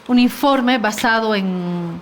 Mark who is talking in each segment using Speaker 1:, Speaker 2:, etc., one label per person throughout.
Speaker 1: un informe basado en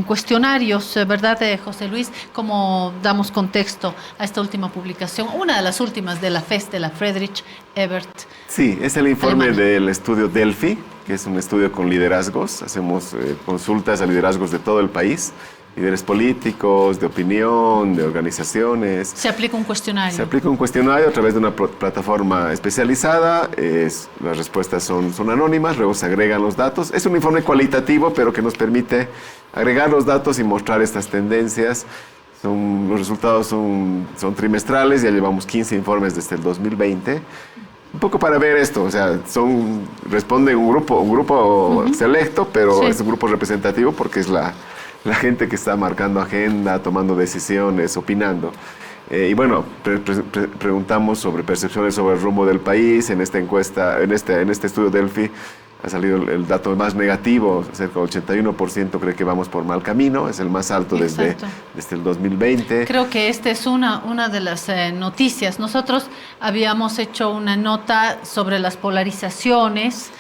Speaker 1: cuestionarios, ¿verdad, José Luis? ¿Cómo damos contexto a esta última publicación? Una de las últimas de la FES, de la Friedrich Ebert.
Speaker 2: Sí, es el informe
Speaker 1: Alemania.
Speaker 2: del estudio Delphi, que es un estudio con liderazgos. Hacemos consultas a liderazgos de todo el país, líderes políticos, de opinión, de organizaciones.
Speaker 1: Se aplica un cuestionario.
Speaker 2: Se aplica un cuestionario a través de una plataforma especializada. Las respuestas son anónimas, luego se agregan los datos. Es un informe cualitativo, pero que nos permite agregar los datos y mostrar estas tendencias. Los resultados son trimestrales, ya llevamos 15 informes desde el 2020. Un poco para ver esto, o sea, responde un grupo selecto, pero
Speaker 1: Sí.
Speaker 2: es un grupo representativo porque es la gente que está marcando agenda, tomando decisiones, opinando. Y bueno, preguntamos sobre percepciones sobre el rumbo del país. En esta encuesta, en este estudio Delphi, ha salido el dato más negativo, cerca del 81% cree que vamos por mal camino, es el más alto desde el 2020.
Speaker 1: Creo que esta es una de las noticias. Nosotros habíamos hecho una nota sobre las polarizaciones,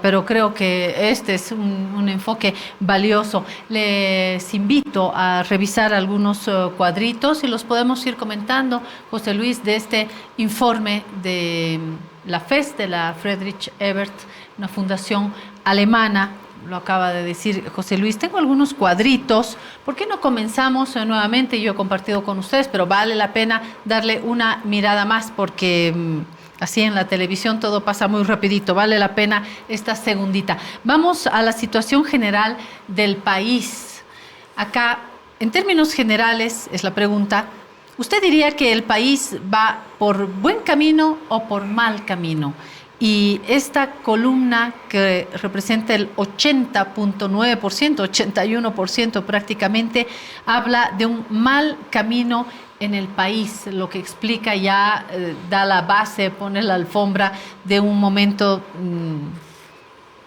Speaker 1: pero creo que este es un enfoque valioso. Les invito a revisar algunos cuadritos y los podemos ir comentando, José Luis, de este informe de la FES, de la Friedrich Ebert, una fundación alemana. Lo acaba de decir José Luis. Tengo algunos cuadritos. ¿Por qué no comenzamos nuevamente? Yo he compartido con ustedes, pero vale la pena darle una mirada más porque así en la televisión todo pasa muy rapidito. Vale la pena esta segundita. Vamos a la situación general del país. Acá, en términos generales, es la pregunta. ¿Usted diría que el país va por buen camino o por mal camino? Y esta columna que representa el 80.9%, 81% prácticamente, habla de un mal camino en el país, lo que explica ya, da la base, pone la alfombra de un momento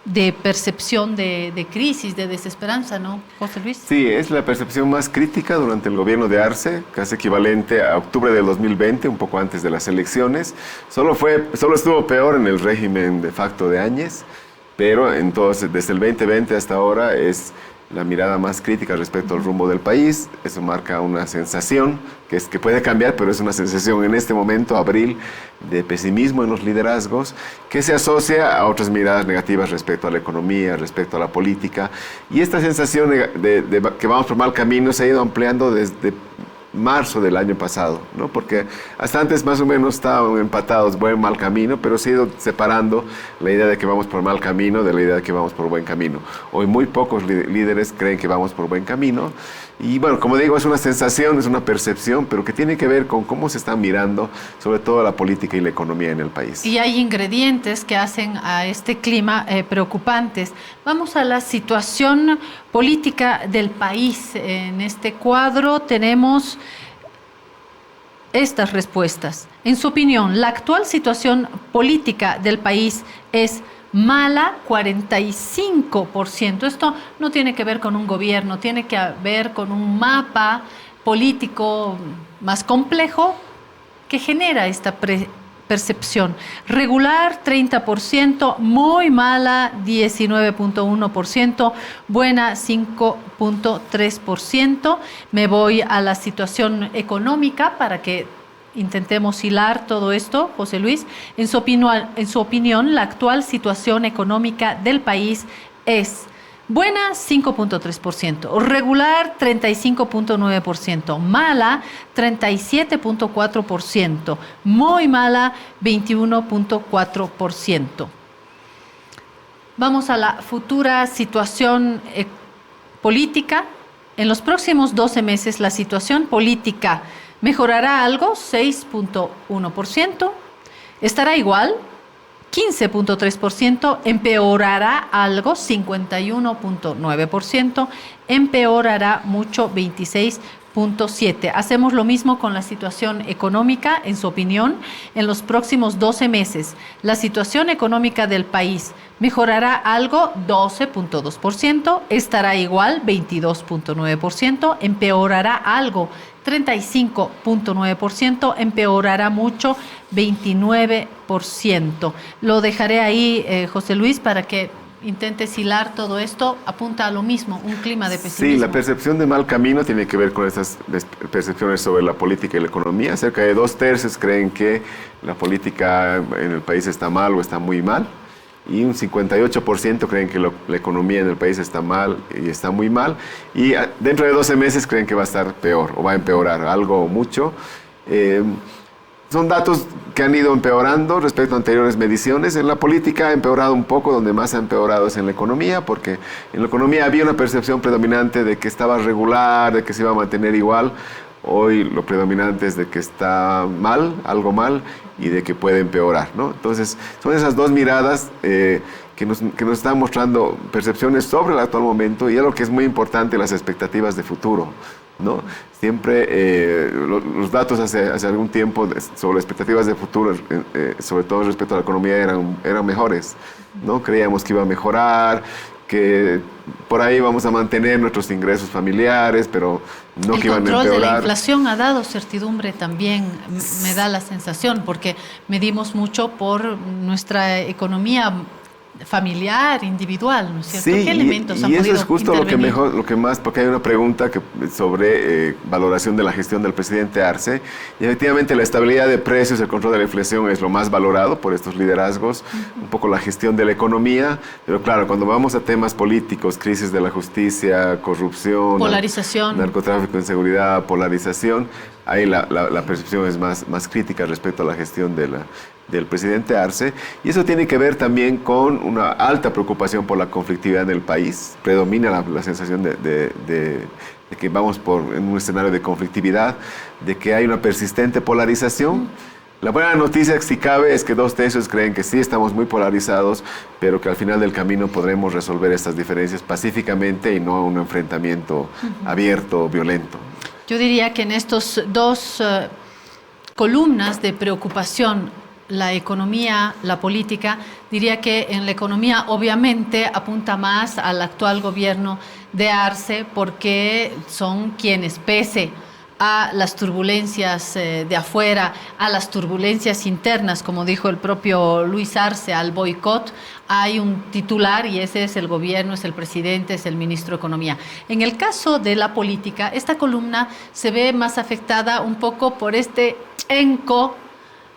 Speaker 1: de percepción de crisis, de desesperanza, ¿no, José Luis?
Speaker 2: Sí, es la percepción más crítica durante el gobierno de Arce, casi equivalente a octubre del 2020, un poco antes de las elecciones. Solo estuvo peor en el régimen de facto de Áñez, pero entonces desde el 2020 hasta ahora es la mirada más crítica respecto al rumbo del país. Eso marca una sensación que puede cambiar, pero es una sensación en este momento, abril, de pesimismo en los liderazgos, que se asocia a otras miradas negativas respecto a la economía, respecto a la política. Y esta sensación de que vamos por mal camino se ha ido ampliando desde marzo del año pasado, ¿no? Porque hasta antes más o menos estaban empatados, buen mal camino, pero se ha ido separando la idea de que vamos por mal camino de la idea de que vamos por buen camino. Hoy muy pocos líderes creen que vamos por buen camino y bueno, como digo, es una sensación, es una percepción, pero que tiene que ver con cómo se está mirando sobre todo la política y la economía en el país.
Speaker 1: Y hay ingredientes que hacen a este clima preocupantes. Vamos a la situación política del país. En este cuadro tenemos estas respuestas. En su opinión, ¿la actual situación política del país es mala? 45%. Esto no tiene que ver con un gobierno, tiene que ver con un mapa político más complejo que genera esta percepción. Regular, 30%, muy mala, 19.1%, buena, 5.3%. Me voy a la situación económica para que intentemos hilar todo esto, José Luis. En su opinión, la actual situación económica del país es buena, 5.3%, regular, 35.9%, mala, 37.4%, muy mala, 21.4%. Vamos a la futura situación política. En los próximos 12 meses, la situación política mejorará algo, 6.1%, estará igual, 15.3%, empeorará algo, 51.9%, empeorará mucho, 26.7%. Hacemos lo mismo con la situación económica. En su opinión, en los próximos 12 meses, la situación económica del país mejorará algo, 12.2%, estará igual, 22.9%, empeorará algo, 35.9%, empeorará mucho, 29%. Lo dejaré ahí, José Luis, para que intentes hilar todo esto, apunta a lo mismo, un clima de pesimismo.
Speaker 2: Sí, la percepción de mal camino tiene que ver con estas percepciones sobre la política y la economía. Cerca de 2/3 creen que la política en el país está mal o está muy mal. Y un 58% creen que la economía en el país está mal y está muy mal. Y dentro de 12 meses creen que va a estar peor o va a empeorar algo o mucho. Son datos que han ido empeorando respecto a anteriores mediciones. En la política ha empeorado un poco, donde más ha empeorado es en la economía, porque en la economía había una percepción predominante de que estaba regular, de que se iba a mantener igual. Hoy lo predominante es de que está mal, algo mal, y de que puede empeorar, ¿no? Entonces, son esas dos miradas que nos están mostrando percepciones sobre el actual momento y algo que es muy importante, las expectativas de futuro, ¿no? Siempre los datos hace algún tiempo sobre expectativas de futuro, sobre todo respecto a la economía, eran mejores, ¿no? Creíamos que iba a mejorar, que por ahí vamos a mantener nuestros ingresos familiares, pero no que iban a empeorar.
Speaker 1: El control de la inflación ha dado certidumbre también, me da la sensación, porque medimos mucho por nuestra economía familiar, individual, ¿no es cierto?
Speaker 2: Sí,
Speaker 1: ¿Qué elementos han
Speaker 2: y eso
Speaker 1: podido
Speaker 2: es justo
Speaker 1: intervenir?
Speaker 2: lo que más, porque hay una pregunta sobre valoración de la gestión del presidente Arce, y efectivamente la estabilidad de precios, el control de la inflación es lo más valorado por estos liderazgos, un poco la gestión de la economía, pero claro, cuando vamos a temas políticos, crisis de la justicia, corrupción,
Speaker 1: polarización,
Speaker 2: narcotráfico, inseguridad, polarización, ahí la percepción es más crítica respecto a la gestión del presidente Arce, y eso tiene que ver también con una alta preocupación por la conflictividad en el país. Predomina la sensación de que vamos en un escenario de conflictividad, de que hay una persistente polarización. La buena noticia, si cabe, es que 2/3 creen que sí estamos muy polarizados, pero que al final del camino podremos resolver estas diferencias pacíficamente y no un enfrentamiento abierto o violento.
Speaker 1: Yo diría que en estos dos columnas de preocupación, la economía, la política, diría que en la economía obviamente apunta más al actual gobierno de Arce, porque son quienes, pese a las turbulencias de afuera, a las turbulencias internas, como dijo el propio Luis Arce, al boicot, hay un titular y ese es el gobierno, es el presidente, es el ministro de Economía. En el caso de la política, esta columna se ve más afectada un poco por este enco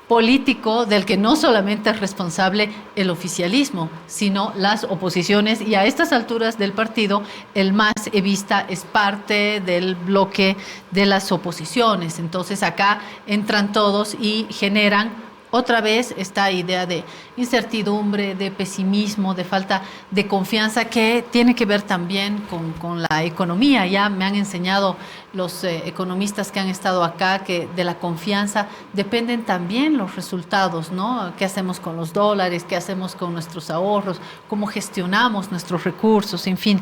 Speaker 1: político del que no solamente es responsable el oficialismo, sino las oposiciones, y a estas alturas del partido el MAS Evista es parte del bloque de las oposiciones. Entonces acá entran todos y generan otra vez esta idea de incertidumbre, de pesimismo, de falta de confianza, que tiene que ver también con la economía. Ya me han enseñado los economistas que han estado acá que de la confianza dependen también los resultados, ¿no? ¿Qué hacemos con los dólares? ¿Qué hacemos con nuestros ahorros? ¿Cómo gestionamos nuestros recursos? En fin,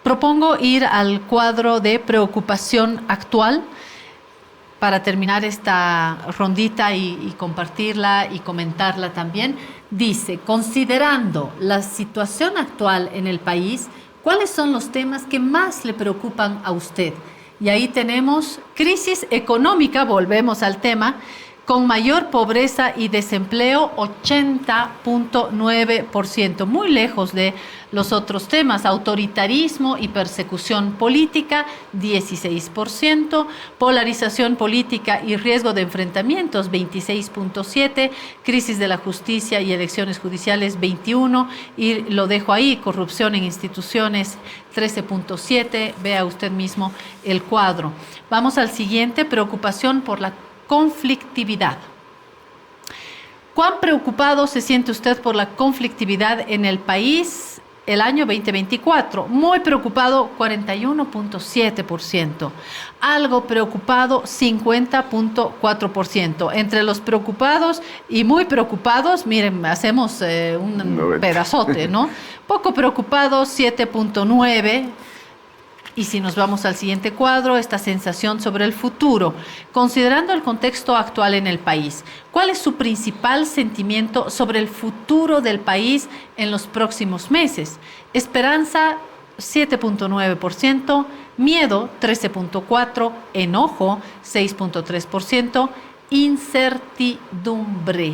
Speaker 1: propongo ir al cuadro de preocupación actual para terminar esta rondita y compartirla y comentarla también. Dice, considerando la situación actual en el país, ¿cuáles son los temas que más le preocupan a usted? Y ahí tenemos crisis económica, volvemos al tema, con mayor pobreza y desempleo, 80.9%, muy lejos de los otros temas. Autoritarismo y persecución política, 16%, polarización política y riesgo de enfrentamientos, 26.7%, crisis de la justicia y elecciones judiciales, 21%, y lo dejo ahí, corrupción en instituciones, 13.7%, vea usted mismo el cuadro. Vamos al siguiente, preocupación por la conflictividad. ¿Cuán preocupado se siente usted por la conflictividad en el país el año 2024? Muy preocupado, 41.7%. Algo preocupado, 50.4%. Entre los preocupados y muy preocupados, miren, hacemos un pedazote, ¿no? Poco preocupado, 7.9%. Y si nos vamos al siguiente cuadro, esta sensación sobre el futuro. Considerando el contexto actual en el país, ¿cuál es su principal sentimiento sobre el futuro del país en los próximos meses? Esperanza, 7.9%, miedo, 13.4%, enojo, 6.3%, incertidumbre,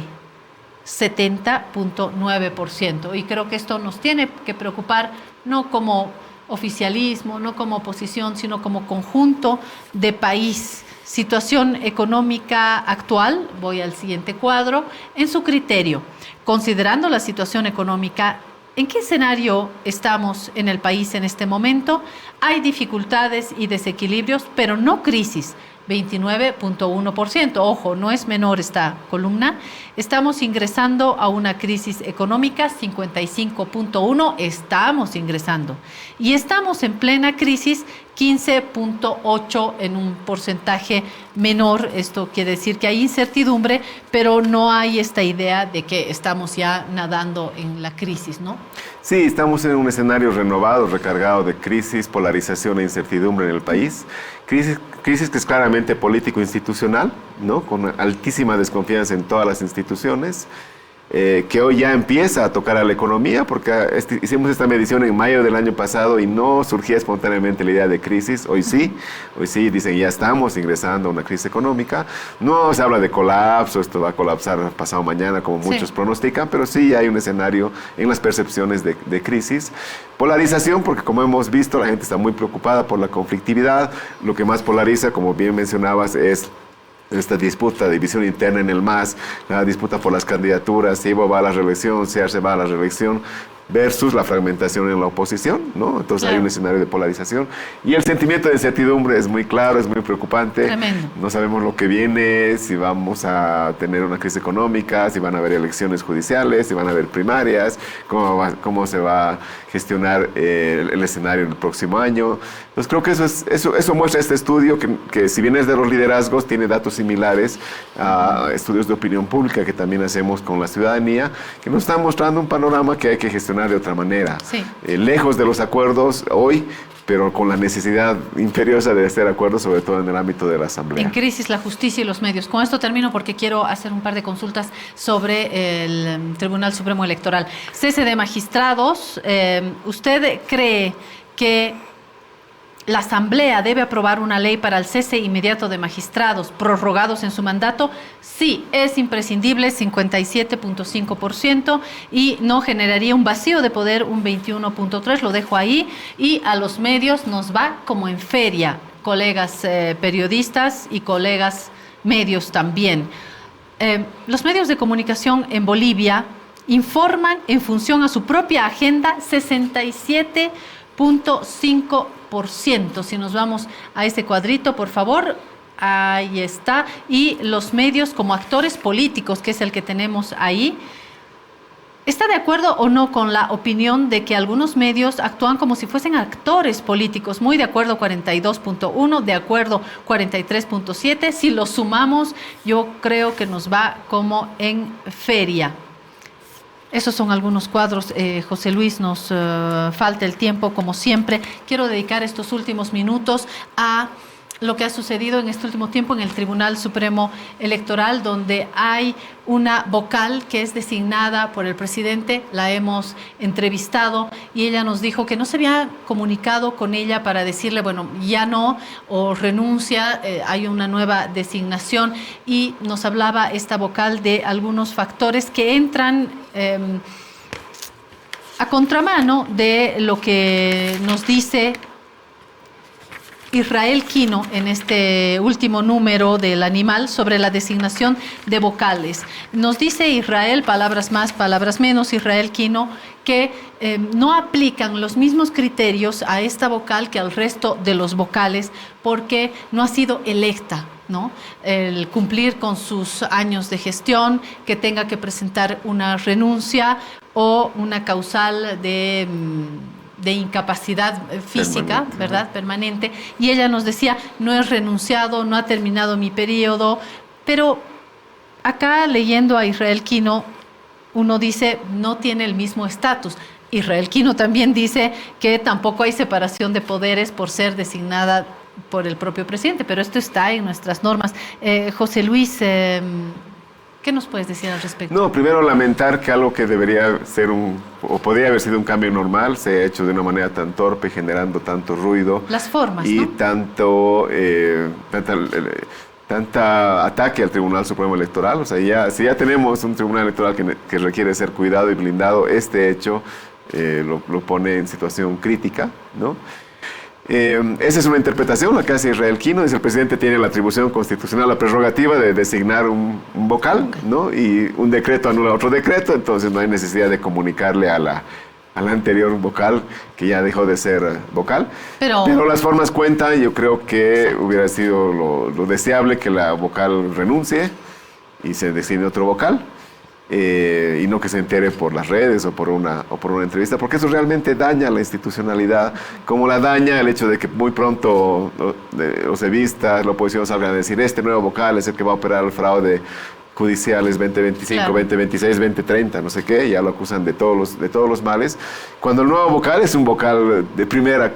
Speaker 1: 70.9%. Y creo que esto nos tiene que preocupar no como oficialismo, no como oposición, sino como conjunto de país. Situación económica actual, voy al siguiente cuadro, en su criterio, considerando la situación económica, ¿en qué escenario estamos en el país en este momento? Hay dificultades y desequilibrios, pero no crisis. 29.1%. Ojo, no es menor esta columna. Estamos ingresando a una crisis económica, 55.1%. Estamos ingresando. Y estamos en plena crisis, 15.8% en un porcentaje menor. Esto quiere decir que hay incertidumbre, pero no hay esta idea de que estamos ya nadando en la crisis, ¿no?
Speaker 2: Sí, estamos en un escenario renovado, recargado de crisis, polarización e incertidumbre en el país. Crisis que es claramente político-institucional, ¿no? Con altísima desconfianza en todas las instituciones, que hoy ya empieza a tocar a la economía, porque hicimos esta medición en mayo del año pasado y no surgía espontáneamente la idea de crisis. Hoy sí dicen ya estamos ingresando a una crisis económica. No se habla de colapso, esto va a colapsar pasado mañana como muchos pronostican, pero sí hay un escenario en las percepciones de crisis. Polarización, porque como hemos visto, la gente está muy preocupada por la conflictividad. Lo que más polariza, como bien mencionabas, es esta disputa, división interna en el MAS, la disputa por las candidaturas, si Evo va a la reelección, si Arce va a la reelección, versus la fragmentación en la oposición, ¿no? Entonces hay un escenario de polarización. Y el sentimiento de incertidumbre es muy claro, es muy preocupante.
Speaker 1: Tremendo.
Speaker 2: No sabemos lo que viene, si vamos a tener una crisis económica, si van a haber elecciones judiciales, si van a haber primarias, cómo se va a gestionar el escenario en el próximo año. Entonces creo que eso muestra este estudio, que si bien es de los liderazgos, tiene datos similares a estudios de opinión pública que también hacemos con la ciudadanía, que nos están mostrando un panorama que hay que gestionar de otra manera.
Speaker 1: Sí.
Speaker 2: Lejos de los acuerdos hoy, pero con la necesidad imperiosa de hacer acuerdos, sobre todo en el ámbito de la Asamblea.
Speaker 1: En crisis la justicia y los medios. Con esto termino porque quiero hacer un par de consultas sobre el Tribunal Supremo Electoral. Cese de magistrados, ¿usted cree que la Asamblea debe aprobar una ley para el cese inmediato de magistrados prorrogados en su mandato? Sí, es imprescindible, 57.5%, y no generaría un vacío de poder, un 21.3%, lo dejo ahí. Y a los medios nos va como en feria, colegas periodistas y colegas medios también. Los medios de comunicación en Bolivia informan en función a su propia agenda 67.5%. Si nos vamos a ese cuadrito, por favor, ahí está. Y los medios como actores políticos, que es el que tenemos ahí, ¿está de acuerdo o no con la opinión de que algunos medios actúan como si fuesen actores políticos? Muy de acuerdo, 42.1, de acuerdo, 43.7. Si lo sumamos, yo creo que nos va como en feria. Esos son algunos cuadros. José Luis, nos falta el tiempo, como siempre. Quiero dedicar estos últimos minutos a lo que ha sucedido en este último tiempo en el Tribunal Supremo Electoral, donde hay una vocal que es designada por el presidente. La hemos entrevistado y ella nos dijo que no se había comunicado con ella para decirle, bueno, ya no, o renuncia, hay una nueva designación, y nos hablaba esta vocal de algunos factores que entran a contramano de lo que nos dice Israel Quino en este último número del Animal sobre la designación de vocales. Nos dice Israel, palabras más, palabras menos, Israel Quino, que no aplican los mismos criterios a esta vocal que al resto de los vocales porque no ha sido electa, ¿no? El cumplir con sus años de gestión, que tenga que presentar una renuncia o una causal de incapacidad física, permanente, ¿verdad? ¿No? Permanente. Y ella nos decía, no he renunciado, no ha terminado mi periodo, pero acá leyendo a Israel Quino, uno dice, no tiene el mismo estatus. Israel Quino también dice que tampoco hay separación de poderes por ser designada por el propio presidente, pero esto está en nuestras normas. José Luis, ¿qué nos puedes decir al respecto?
Speaker 2: No, primero lamentar que algo que debería ser o podría haber sido un cambio normal, se ha hecho de una manera tan torpe, generando tanto ruido.
Speaker 1: Las formas,
Speaker 2: y
Speaker 1: ¿no?
Speaker 2: tanta tanta ataque al Tribunal Supremo Electoral. O sea, si ya tenemos un Tribunal Electoral que requiere ser cuidado y blindado, este hecho lo pone en situación crítica, ¿no? Esa es una interpretación, la que hace Israel Kino. Dice: el presidente tiene la atribución constitucional, la prerrogativa de designar un vocal, ¿no? Y un decreto anula otro decreto, entonces no hay necesidad de comunicarle a la anterior vocal, que ya dejó de ser vocal. Pero las formas cuentan. Yo creo que hubiera sido lo deseable que la vocal renuncie y se designe otro vocal. Y no que se entere por las redes o por una entrevista, porque eso realmente daña la institucionalidad, como la daña el hecho de que muy pronto los evistas, la oposición salgan a decir: este nuevo vocal es el que va a operar el fraude judiciales 2025, claro, 2026, 2030, no sé qué, ya lo acusan de todos los males, cuando el nuevo vocal es un vocal de primera,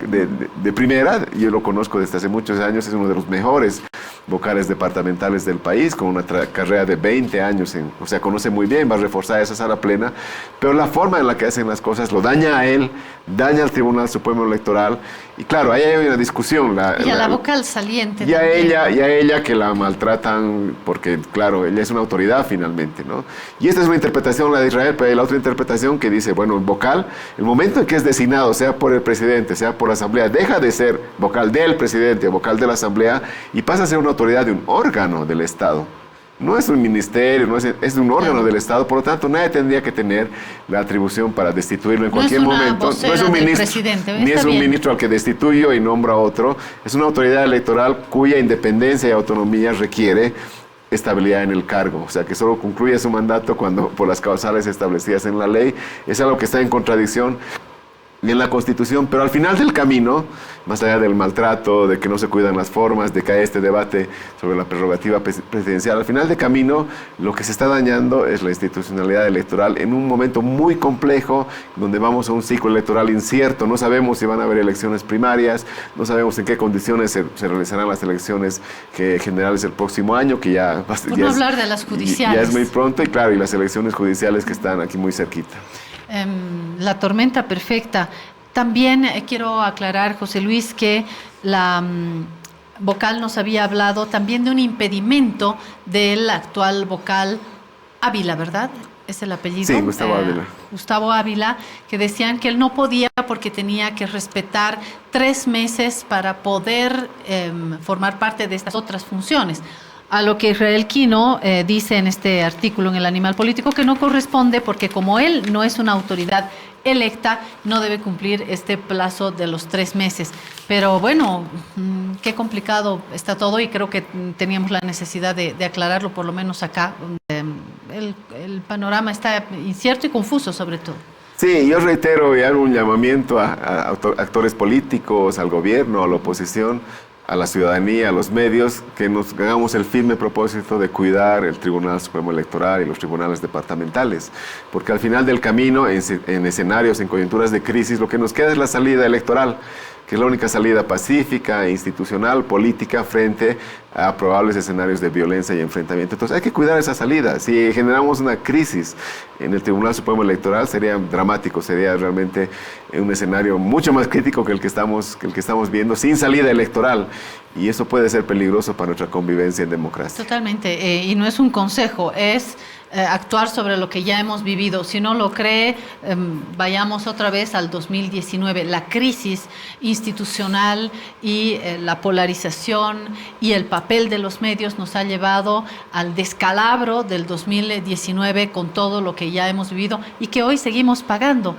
Speaker 2: yo lo conozco desde hace muchos años, es uno de los mejores vocales departamentales del país, con una carrera de 20 años, o sea, conoce muy bien, va a reforzar esa sala plena, pero la forma en la que hacen las cosas lo daña a él, daña al Tribunal Supremo Electoral, y claro, ahí hay una discusión.
Speaker 1: Y a la vocal saliente.
Speaker 2: Y a ella que la maltratan, porque claro, ella es una autoridad finalmente, ¿no? Y esta es una interpretación, la de Israel, pero hay la otra interpretación que dice: bueno, el vocal, el momento en que es designado, sea por el presidente, sea por la asamblea, deja de ser vocal del presidente o vocal de la asamblea y pasa a ser una autoridad de un órgano del Estado. No es un ministerio, es un órgano del Estado, por lo tanto nadie tendría que tener la atribución para destituirlo en cualquier momento. No es un ministro, ni es un ministro al que destituyo y nombra a otro. Es una autoridad electoral cuya independencia y autonomía requiere estabilidad en el cargo, o sea, que solo concluye su mandato cuando por las causales establecidas en la ley. Es algo que está en contradicción en la Constitución, pero al final del camino, más allá del maltrato, de que no se cuidan las formas, de que hay este debate sobre la prerrogativa presidencial, al final del camino lo que se está dañando es la institucionalidad electoral en un momento muy complejo, donde vamos a un ciclo electoral incierto. No sabemos si van a haber elecciones primarias, no sabemos en qué condiciones se realizarán las elecciones generales el próximo año, que ya...
Speaker 1: Por no hablar de las judiciales.
Speaker 2: Ya es muy pronto, y claro, y las elecciones judiciales que están aquí muy cerquita.
Speaker 1: La tormenta perfecta. También quiero aclarar, José Luis, que la vocal nos había hablado también de un impedimento del actual vocal Ávila, ¿verdad? ¿Es el apellido?
Speaker 2: Sí, Gustavo Ávila.
Speaker 1: Gustavo Ávila, que decían que él no podía porque tenía que respetar 3 meses para poder formar parte de estas otras funciones. A lo que Israel Kino dice en este artículo en El Animal Político que no corresponde, porque como él no es una autoridad electa, no debe cumplir este plazo de los 3 meses. Pero bueno, qué complicado está todo, y creo que teníamos la necesidad de aclararlo, por lo menos acá. El panorama está incierto y confuso sobre todo.
Speaker 2: Sí, yo reitero y hago un llamamiento a actores políticos, al gobierno, a la oposición, a la ciudadanía, a los medios, que nos hagamos el firme propósito de cuidar el Tribunal Supremo Electoral y los tribunales departamentales, porque al final del camino, en escenarios, en coyunturas de crisis, lo que nos queda es la salida electoral, que es la única salida pacífica, institucional, política, frente a probables escenarios de violencia y enfrentamiento. Entonces hay que cuidar esa salida. Si generamos una crisis en el Tribunal Supremo Electoral, sería dramático, sería realmente un escenario mucho más crítico que el que estamos viendo, sin salida electoral. Y eso puede ser peligroso para nuestra convivencia en democracia.
Speaker 1: Totalmente, y no es un consejo, es actuar sobre lo que ya hemos vivido. Si no lo cree, vayamos otra vez al 2019. La crisis institucional y la polarización y el papel de los medios nos ha llevado al descalabro del 2019 con todo lo que ya hemos vivido y que hoy seguimos pagando.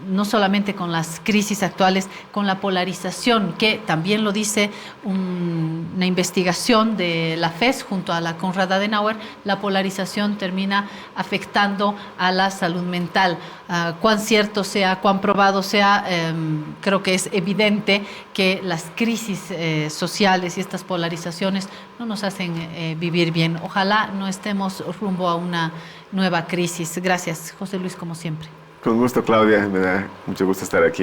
Speaker 1: No solamente con las crisis actuales, con la polarización, que también lo dice una investigación de la FES junto a la Konrad Adenauer, la polarización termina afectando a la salud mental. Cuán cierto sea, cuán probado sea, creo que es evidente que las crisis sociales y estas polarizaciones no nos hacen vivir bien. Ojalá no estemos rumbo a una nueva crisis. Gracias, José Luis, como siempre.
Speaker 2: Con gusto, Claudia, me da mucho gusto estar aquí.